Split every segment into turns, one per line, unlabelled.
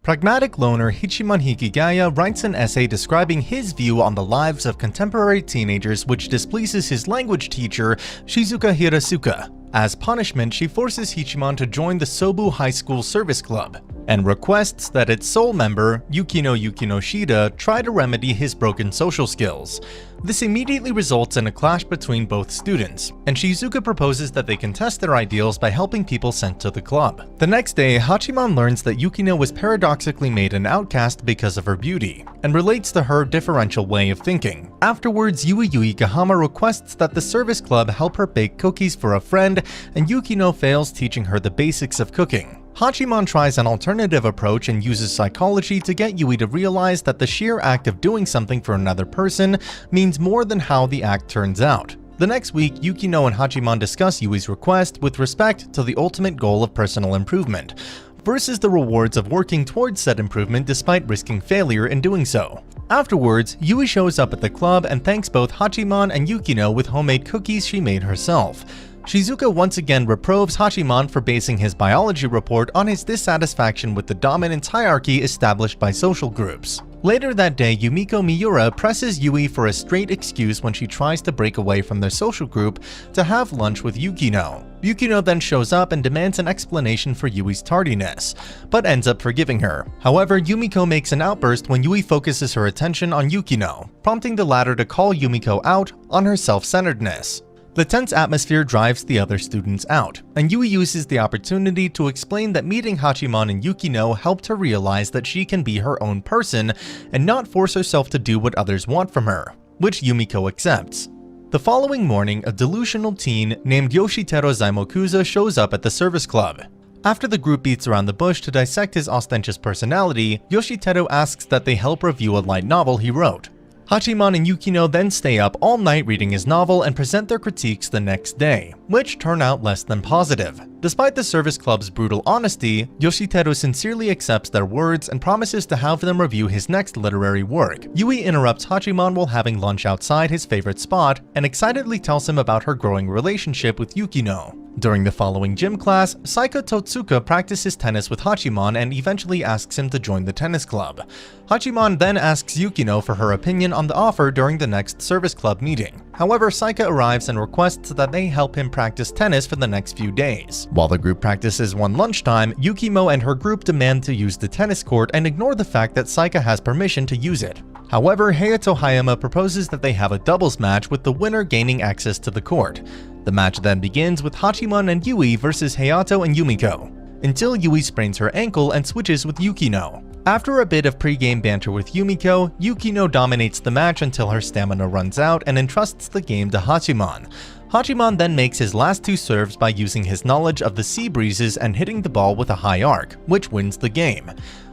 Pragmatic loner Hichiman Hikigaya writes an essay describing his view on the lives of contemporary teenagers which displeases his language teacher, Shizuka Hirasuka. As punishment, she forces Hichiman to join the Sobu High School Service Club, and requests that its sole member, Yukino Shida, try to remedy his broken social skills. This immediately results in a clash between both students, and Shizuka proposes that they can test their ideals by helping people sent to the club. The next day, Hachiman learns that Yukino was paradoxically made an outcast because of her beauty, and relates to her differential way of thinking. Afterwards, Yui Gahama requests that the service club help her bake cookies for a friend, and Yukino fails teaching her the basics of cooking. Hachiman tries an alternative approach and uses psychology to get Yui to realize that the sheer act of doing something for another person means more than how the act turns out. The next week, Yukino and Hachiman discuss Yui's request with respect to the ultimate goal of personal improvement, versus the rewards of working towards said improvement despite risking failure in doing so. Afterwards, Yui shows up at the club and thanks both Hachiman and Yukino with homemade cookies she made herself. Shizuka once again reproves Hachiman for basing his biology report on his dissatisfaction with the dominance hierarchy established by social groups. Later that day, Yumiko Miura presses Yui for a straight excuse when she tries to break away from their social group to have lunch with Yukino. Yukino then shows up and demands an explanation for Yui's tardiness, but ends up forgiving her. However, Yumiko makes an outburst when Yui focuses her attention on Yukino, prompting the latter to call Yumiko out on her self-centeredness. The tense atmosphere drives the other students out, and Yui uses the opportunity to explain that meeting Hachiman and Yukino helped her realize that she can be her own person and not force herself to do what others want from her, which Yumiko accepts. The following morning, a delusional teen named Yoshiteru Zaimokuza shows up at the service club. After the group beats around the bush to dissect his ostentatious personality, Yoshiteru asks that they help review a light novel he wrote. Hachiman and Yukino then stay up all night reading his novel and present their critiques the next day, which turn out less than positive. Despite the service club's brutal honesty, Yoshiteru sincerely accepts their words and promises to have them review his next literary work. Yui interrupts Hachiman while having lunch outside his favorite spot and excitedly tells him about her growing relationship with Yukino. During the following gym class, Saika Totsuka practices tennis with Hachiman and eventually asks him to join the tennis club. Hachiman then asks Yukino for her opinion on the offer during the next service club meeting. However, Saika arrives and requests that they help him practice tennis for the next few days. While the group practices one lunchtime, Yukimo and her group demand to use the tennis court and ignore the fact that Saika has permission to use it. However, Hayato Hayama proposes that they have a doubles match with the winner gaining access to the court. The match then begins with Hachiman and Yui versus Hayato and Yumiko, until Yui sprains her ankle and switches with Yukino. After a bit of pre-game banter with Yumiko, Yukino dominates the match until her stamina runs out and entrusts the game to Hachiman. Hachiman then makes his last two serves by using his knowledge of the sea breezes and hitting the ball with a high arc, which wins the game.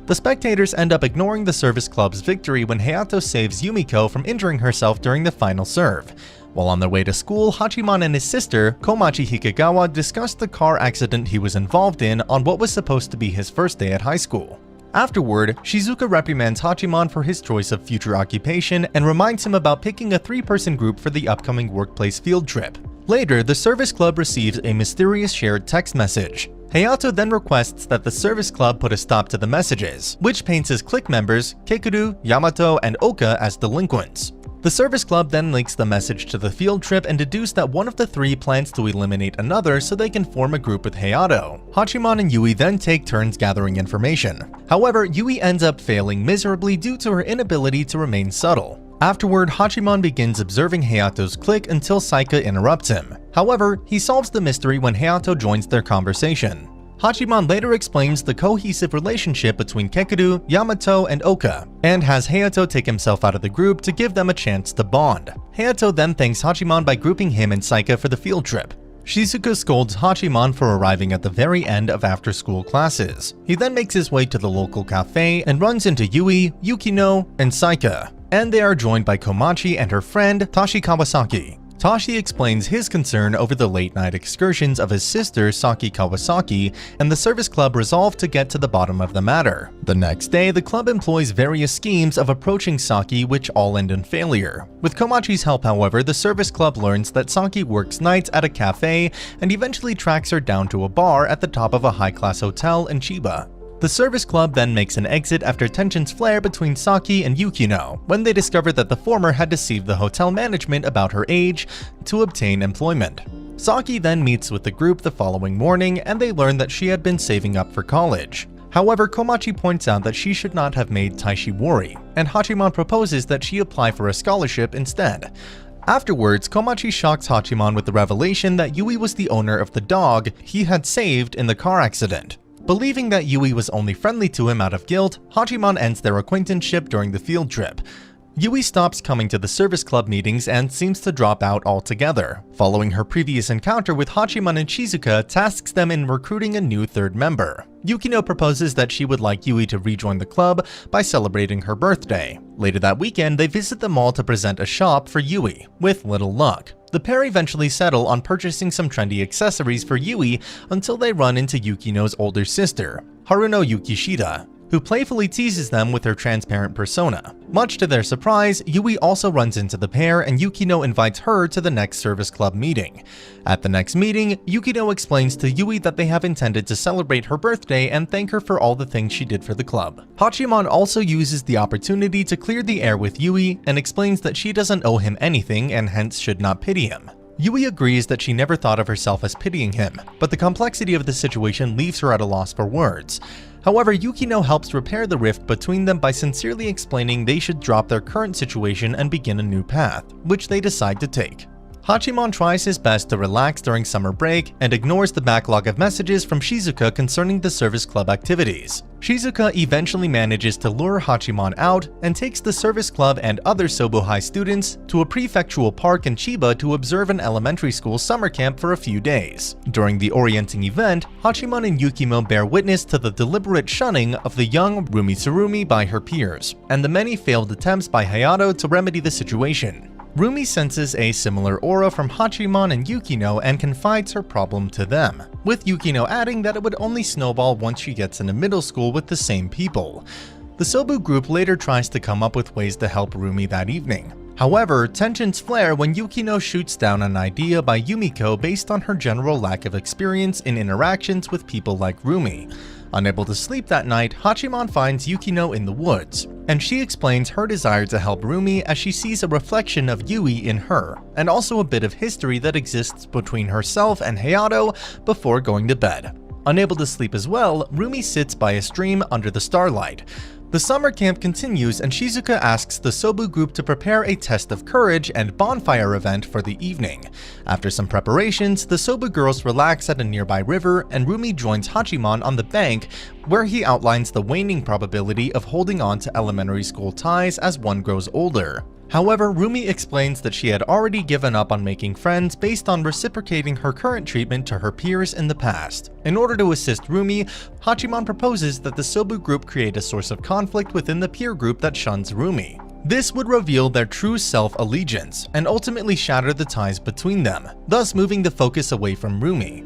The spectators end up ignoring the service club's victory when Hayato saves Yumiko from injuring herself during the final serve. While on their way to school, Hachiman and his sister, Komachi Hikagawa, discuss the car accident he was involved in on what was supposed to be his first day at high school. Afterward, Shizuka reprimands Hachiman for his choice of future occupation and reminds him about picking a 3-person group for the upcoming workplace field trip. Later, the service club receives a mysterious shared text message. Hayato then requests that the service club put a stop to the messages, which paints his clique members, Kekuru, Yamato, and Oka as delinquents. The service club then links the message to the field trip and deduce that one of the three plans to eliminate another so they can form a group with Hayato. Hachiman and Yui then take turns gathering information. However, Yui ends up failing miserably due to her inability to remain subtle. Afterward, Hachiman begins observing Hayato's clique until Saika interrupts him. However, he solves the mystery when Hayato joins their conversation. Hachiman later explains the cohesive relationship between Kekuru, Yamato, and Oka, and has Hayato take himself out of the group to give them a chance to bond. Hayato then thanks Hachiman by grouping him and Saika for the field trip. Shizuka scolds Hachiman for arriving at the very end of after-school classes. He then makes his way to the local cafe and runs into Yui, Yukino, and Saika, and they are joined by Komachi and her friend Tashi Kawasaki. Tashi explains his concern over the late-night excursions of his sister Saki Kawasaki, and the service club resolve to get to the bottom of the matter. The next day, the club employs various schemes of approaching Saki which all end in failure. With Komachi's help, however, the service club learns that Saki works nights at a cafe and eventually tracks her down to a bar at the top of a high-class hotel in Chiba. The service club then makes an exit after tensions flare between Saki and Yukino when they discover that the former had deceived the hotel management about her age to obtain employment. Saki then meets with the group the following morning and they learn that she had been saving up for college. However, Komachi points out that she should not have made Taishi worry, and Hachiman proposes that she apply for a scholarship instead. Afterwards, Komachi shocks Hachiman with the revelation that Yui was the owner of the dog he had saved in the car accident. Believing that Yui was only friendly to him out of guilt, Hachiman ends their acquaintanceship during the field trip. Yui stops coming to the service club meetings and seems to drop out altogether. Following her previous encounter with Hachiman and Shizuka tasks them in recruiting a new third member. Yukino proposes that she would like Yui to rejoin the club by celebrating her birthday. Later that weekend, they visit the mall to present a shop for Yui, with little luck. The pair eventually settle on purchasing some trendy accessories for Yui until they run into Yukino's older sister, Haruno Yukishida, who playfully teases them with her transparent persona. Much to their surprise, Yui also runs into the pair and Yukino invites her to the next service club meeting. At the next meeting, Yukino explains to Yui that they have intended to celebrate her birthday and thank her for all the things she did for the club. Hachiman also uses the opportunity to clear the air with Yui and explains that she doesn't owe him anything and hence should not pity him. Yui agrees that she never thought of herself as pitying him, but the complexity of the situation leaves her at a loss for words. However, Yukino helps repair the rift between them by sincerely explaining they should drop their current situation and begin a new path, which they decide to take. Hachiman tries his best to relax during summer break and ignores the backlog of messages from Shizuka concerning the service club activities. Shizuka eventually manages to lure Hachiman out and takes the service club and other Sobu High students to a prefectural park in Chiba to observe an elementary school summer camp for a few days. During the orienting event, Hachiman and Yukino bear witness to the deliberate shunning of the young Rumi Tsurumi by her peers, and the many failed attempts by Hayato to remedy the situation. Rumi senses a similar aura from Hachiman and Yukino and confides her problem to them, with Yukino adding that it would only snowball once she gets into middle school with the same people. The Sobu group later tries to come up with ways to help Rumi that evening. However, tensions flare when Yukino shoots down an idea by Yumiko based on her general lack of experience in interactions with people like Rumi. Unable to sleep that night, Hachiman finds Yukino in the woods, and she explains her desire to help Rumi as she sees a reflection of Yui in her, and also a bit of history that exists between herself and Hayato before going to bed. Unable to sleep as well, Rumi sits by a stream under the starlight. The summer camp continues and Shizuka asks the Sobu group to prepare a test of courage and bonfire event for the evening. After some preparations, the Sobu girls relax at a nearby river and Rumi joins Hachiman on the bank where he outlines the waning probability of holding on to elementary school ties as one grows older. However, Rumi explains that she had already given up on making friends based on reciprocating her current treatment to her peers in the past. In order to assist Rumi, Hachiman proposes that the Sobu group create a source of conflict within the peer group that shuns Rumi. This would reveal their true self-allegiance and ultimately shatter the ties between them, thus moving the focus away from Rumi.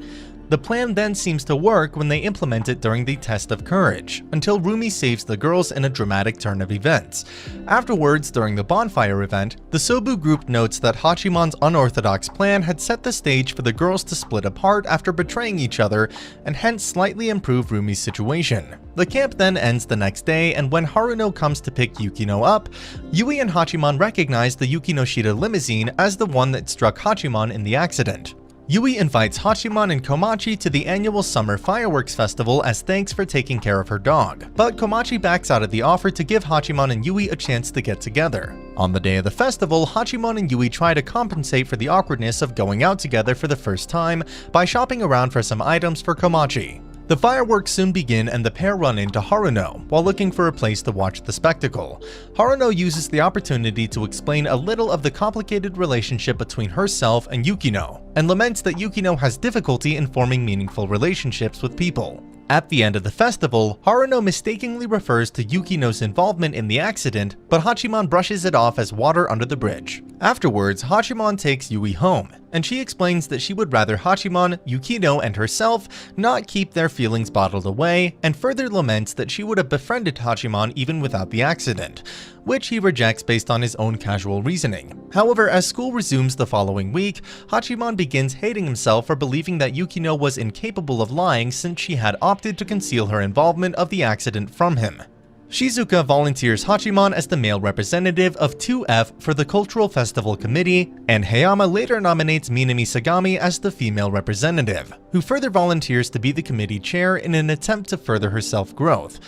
The plan then seems to work when they implement it during the test of courage, until Rumi saves the girls in a dramatic turn of events. Afterwards, during the bonfire event, the Sobu group notes that Hachiman's unorthodox plan had set the stage for the girls to split apart after betraying each other and hence slightly improve Rumi's situation. The camp then ends the next day, and when Haruno comes to pick Yukino up, Yui and Hachiman recognize the Yukinoshita limousine as the one that struck Hachiman in the accident. Yui invites Hachiman and Komachi to the annual summer fireworks festival as thanks for taking care of her dog, but Komachi backs out of the offer to give Hachiman and Yui a chance to get together. On the day of the festival, Hachiman and Yui try to compensate for the awkwardness of going out together for the first time by shopping around for some items for Komachi. The fireworks soon begin and the pair run into Haruno while looking for a place to watch the spectacle. Haruno uses the opportunity to explain a little of the complicated relationship between herself and Yukino, and laments that Yukino has difficulty in forming meaningful relationships with people. At the end of the festival, Haruno mistakenly refers to Yukino's involvement in the accident, but Hachiman brushes it off as water under the bridge. Afterwards, Hachiman takes Yui home, and she explains that she would rather Hachiman, Yukino, and herself not keep their feelings bottled away, and further laments that she would have befriended Hachiman even without the accident, which he rejects based on his own casual reasoning. However, as school resumes the following week, Hachiman begins hating himself for believing that Yukino was incapable of lying since she had opted to conceal her involvement of the accident from him. Shizuka volunteers Hachiman as the male representative of 2F for the Cultural Festival Committee, and Hayama later nominates Minami Sagami as the female representative, who further volunteers to be the committee chair in an attempt to further her self-growth.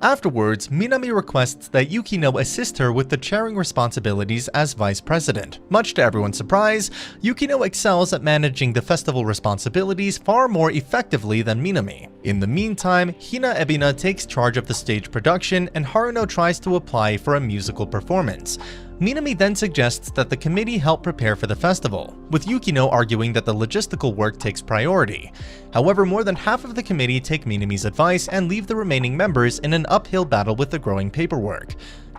Afterwards, Minami requests that Yukino assist her with the chairing responsibilities as vice president. Much to everyone's surprise, Yukino excels at managing the festival responsibilities far more effectively than Minami. In the meantime, Hina Ebina takes charge of the stage production and Haruno tries to apply for a musical performance. Minami then suggests that the committee help prepare for the festival, with Yukino arguing that the logistical work takes priority. However, more than half of the committee take Minami's advice and leave the remaining members in an uphill battle with the growing paperwork.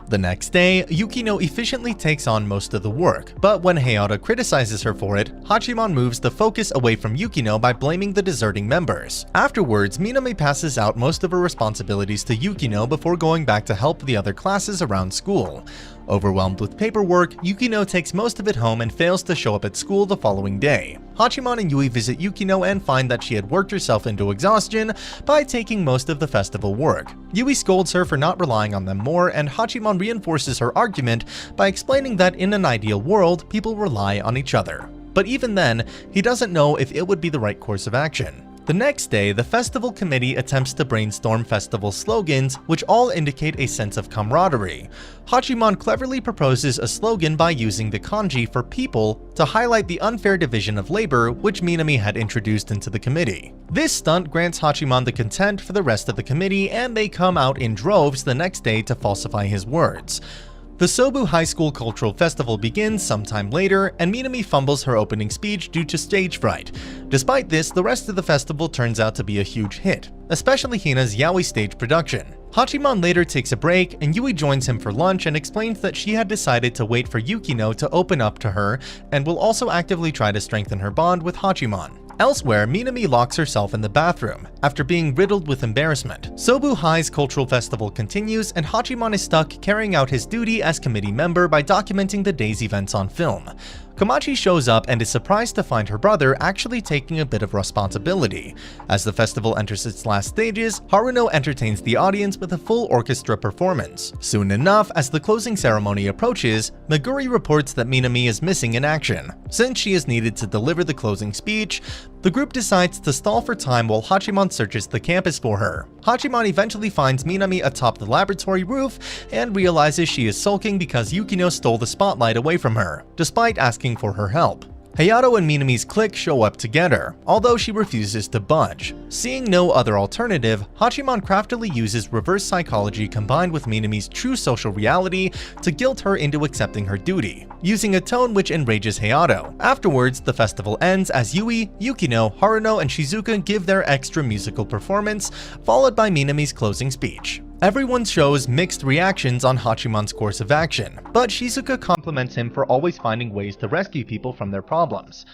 The next day, Yukino efficiently takes on most of the work, but when Hayata criticizes her for it, Hachiman moves the focus away from Yukino by blaming the deserting members. Afterwards, Minami passes out most of her responsibilities to Yukino before going back to help the other classes around school. Overwhelmed with paperwork, Yukino takes most of it home and fails to show up at school the following day. Hachiman and Yui visit Yukino and find that she had worked herself into exhaustion by taking most of the festival work. Yui scolds her for not relying on them more, and Hachiman reinforces her argument by explaining that in an ideal world, people rely on each other. But even then, he doesn't know if it would be the right course of action. The next day, the festival committee attempts to brainstorm festival slogans, which all indicate a sense of camaraderie. Hachiman cleverly proposes a slogan by using the kanji for people to highlight the unfair division of labor which Minami had introduced into the committee. This stunt grants Hachiman the consent for the rest of the committee, and they come out in droves the next day to falsify his words. The Sobu High School Cultural Festival begins sometime later, and Minami fumbles her opening speech due to stage fright. Despite this, the rest of the festival turns out to be a huge hit, especially Hina's yaoi stage production. Hachiman later takes a break, and Yui joins him for lunch and explains that she had decided to wait for Yukino to open up to her and will also actively try to strengthen her bond with Hachiman. Elsewhere, Minami locks herself in the bathroom after being riddled with embarrassment. Sobu High's cultural festival continues, and Hachiman is stuck carrying out his duty as committee member by documenting the day's events on film. Komachi shows up and is surprised to find her brother actually taking a bit of responsibility. As the festival enters its last stages, Haruno entertains the audience with a full orchestra performance. Soon enough, as the closing ceremony approaches, Meguri reports that Minami is missing in action. Since she is needed to deliver the closing speech, the group decides to stall for time while Hachiman searches the campus for her. Hachiman eventually finds Minami atop the laboratory roof and realizes she is sulking because Yukino stole the spotlight away from her, despite asking for her help. Hayato and Minami's clique show up together, although she refuses to budge. Seeing no other alternative, Hachiman craftily uses reverse psychology combined with Minami's true social reality to guilt her into accepting her duty, using a tone which enrages Hayato. Afterwards, the festival ends as Yui, Yukino, Haruno, and Shizuka give their extra musical performance, followed by Minami's closing speech. Everyone shows mixed reactions on Hachiman's course of action, but Shizuka compliments him for always finding ways to rescue people from their problems.